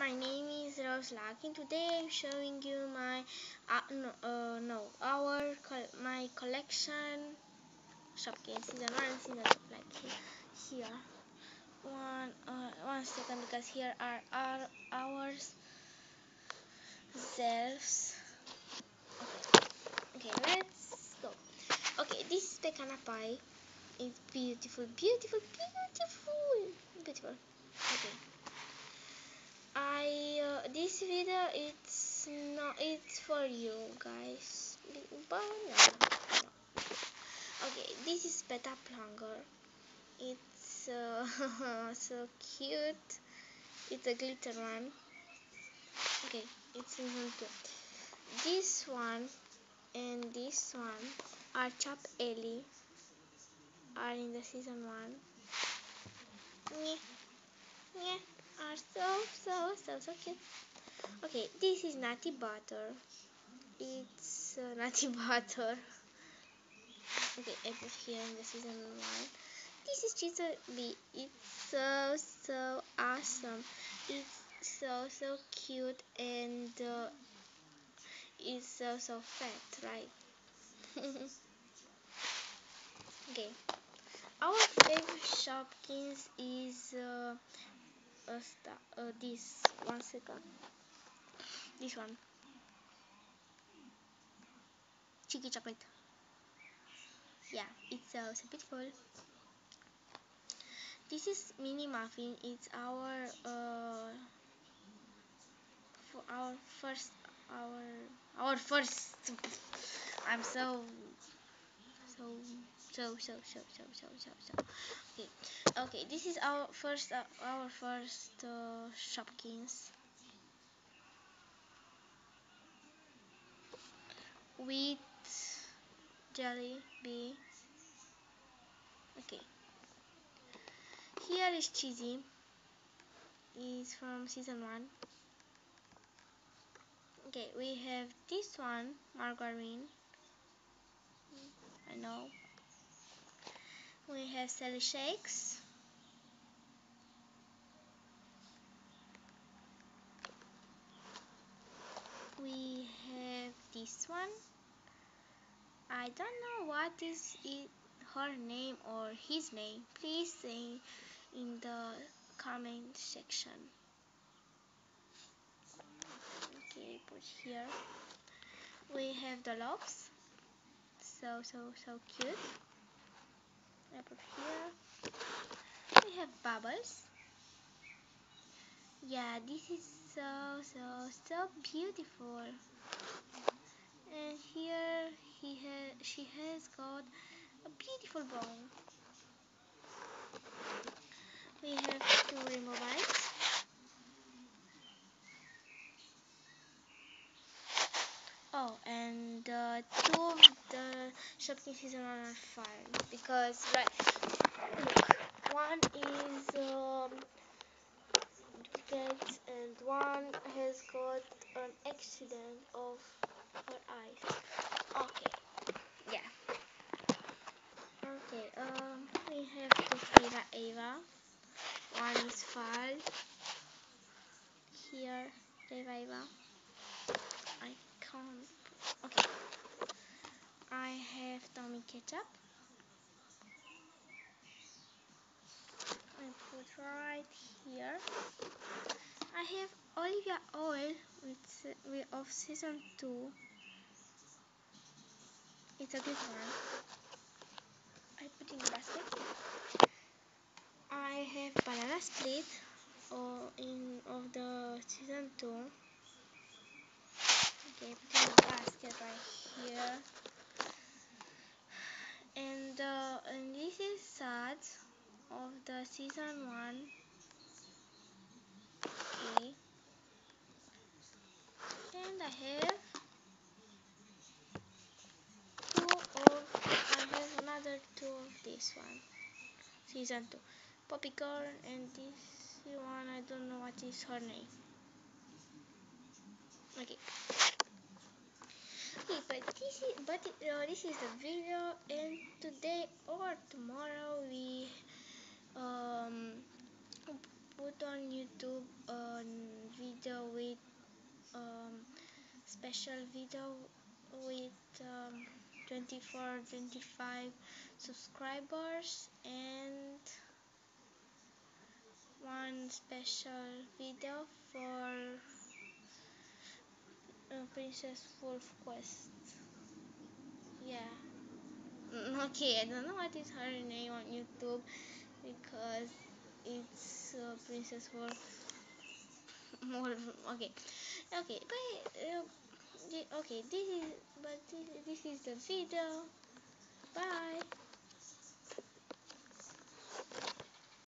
my name is Rose Lakin. Today I'm showing you my my collection Shopkins season 1 and season 2, like here. One second, because here are our selves. Okay, let's go. Okay, this is banana pie. It's beautiful, beautiful, beautiful, beautiful. Okay. This video it's for you guys, but no. Okay, this is Beta Plunger. It's so cute. It's a glitter one. Okay, it's in one too. This one and this one are Chop Ellie, are in the season 1. Yeah, yeah, are so cute. Okay, this is Nutty Butter. It's Nutty Butter. Okay, I put here in the season 1. This is Cheeto Bee. It's so awesome. It's so cute, and it's so fat, right? Okay, our favorite Shopkins is this. 1 second. This one, Cheeky Chocolate. Yeah, it's so beautiful. This is Mini Muffin. It's our first our first. I'm so. Okay, okay. This is our first Shopkins with jelly bee. Okay, here is Cheesy. Is from season 1. Okay, we have this one, Margarine. I know. We have Sally Shakes. We have this one. I don't know what is her name or his name. Please say in the comment section. Okay, put here. We have the lobs. So cute. I put here. We have Bubbles. Yeah, this is so beautiful. And here she has got a beautiful bone. We have 2 rainbow bites. Oh, and 2 of the Shopkins season 1 are fine, because look, one is duplicate and one has got an accident of her eyes. Okay, yeah. Okay, we have 2 Frida Ava. One is Fall. Here, Ava. I can't. Okay. I have Tommy Ketchup. I put right here. I have Olivia Oil of season 2. It's a good one. I put in the basket. I have Banana Split of the season 2. Okay, put in the basket right here. And this is Sad of the season 1. Okay. And I have another 2 of this one. Season 2. Poppy Girl, and this one I don't know what is her name. Okay. Okay, this is the video, and today or tomorrow we put on YouTube video with special video with 24 25 subscribers, and one special video for Princess Wolf Quest. Yeah. Okay, I don't know what is her name on YouTube because it's Princess Wolf. Okay, okay, but okay, this is the video. Bye.